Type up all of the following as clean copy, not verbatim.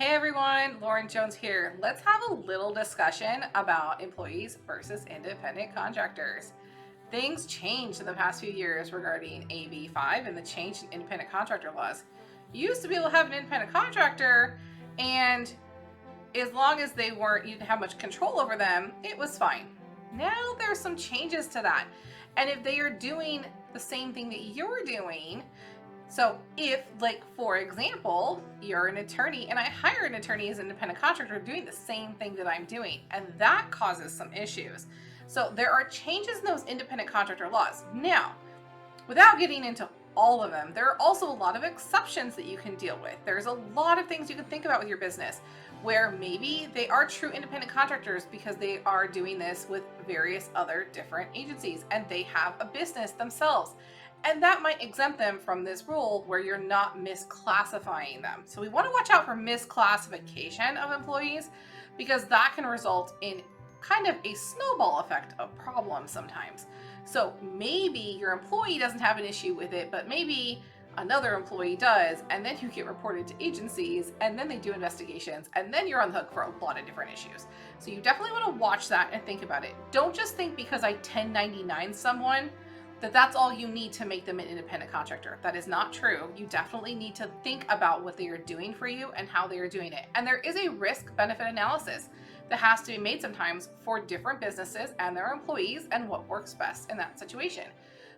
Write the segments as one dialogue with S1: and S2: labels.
S1: Hey everyone, Lauren Jones here. Let's have a little discussion about employees versus independent contractors. Things changed in the past few years regarding AB5 and the change in independent contractor laws. You used to be able to have an independent contractor, and as long as you didn't have much control over them, it was fine. Now there's some changes to that. And if they are doing the same thing that you're doing, so if, like, for example, you're an attorney and I hire an attorney as an independent contractor doing the same thing that I'm doing, and that causes some issues. So there are changes in those independent contractor laws. Now, without getting into all of them, there are also a lot of exceptions that you can deal with. There's a lot of things you can think about with your business where maybe they are true independent contractors because they are doing this with various other different agencies and they have a business themselves. And that might exempt them from this rule where you're not misclassifying them. So we want to watch out for misclassification of employees because that can result in kind of a snowball effect of problems sometimes. So maybe your employee doesn't have an issue with it, but maybe another employee does, and then you get reported to agencies, and then they do investigations, and then you're on the hook for a lot of different issues. So you definitely want to watch that and think about it. Don't just think because I 1099 someone that's all you need to make them an independent contractor. That is not true. You definitely need to think about what they are doing for you and how they are doing it. And there is a risk-benefit analysis that has to be made sometimes for different businesses and their employees and what works best in that situation.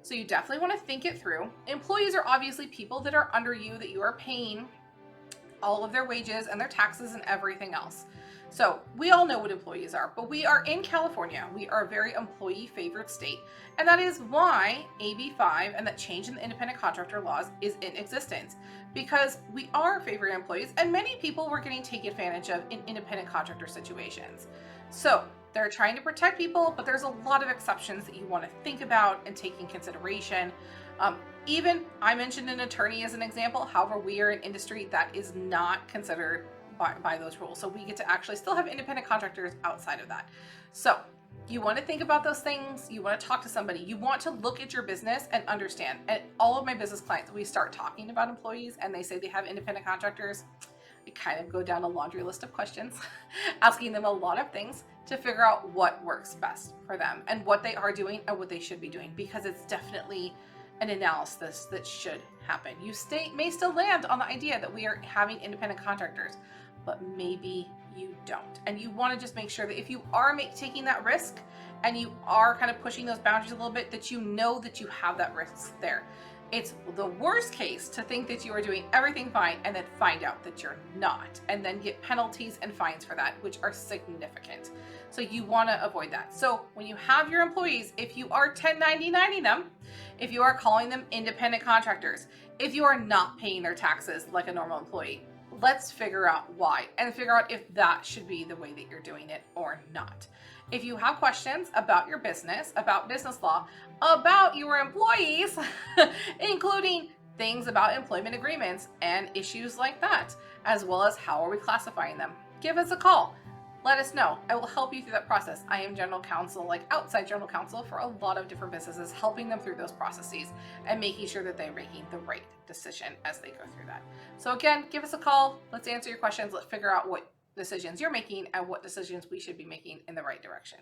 S1: So you definitely want to think it through. Employees are obviously people that are under you that you are paying all of their wages and their taxes and everything else. So we all know what employees are, but we are in California. We are a very employee favored state. And that is why AB5 and that change in the independent contractor laws is in existence, because we are favoring employees and many people were getting taken advantage of in independent contractor situations. So they're trying to protect people, but there's a lot of exceptions that you want to think about and take in consideration. Even I mentioned an attorney as an example. However, we are an industry that is not considered by those rules. So we get to actually still have independent contractors outside of that. So you want to think about those things. You want to talk to somebody. You want to look at your business and understand. And all of my business clients, we start talking about employees and they say they have independent contractors. I kind of go down a laundry list of questions, asking them a lot of things to figure out what works best for them and what they are doing and what they should be doing, because it's definitely an analysis that should happen. You may still land on the idea that we are having independent contractors, but maybe you don't. And you want to just make sure that if you are taking that risk and you are kind of pushing those boundaries a little bit, that you know that you have that risk there. It's the worst case to think that you are doing everything fine and then find out that you're not, and then get penalties and fines for that, which are significant. So you want to avoid that. So when you have your employees, if you are 1099ing them, if you are calling them independent contractors, if you are not paying their taxes like a normal employee, let's figure out why and figure out if that should be the way that you're doing it or not. If you have questions about your business, about business law, about your employees, including things about employment agreements and issues like that, as well as how are we classifying them, give us a call. Let us know. I will help you through that process. I am general counsel, like outside general counsel for a lot of different businesses, helping them through those processes and making sure that they're making the right decision as they go through that. So again, give us a call. Let's answer your questions. Let's figure out what decisions you're making and what decisions we should be making in the right direction.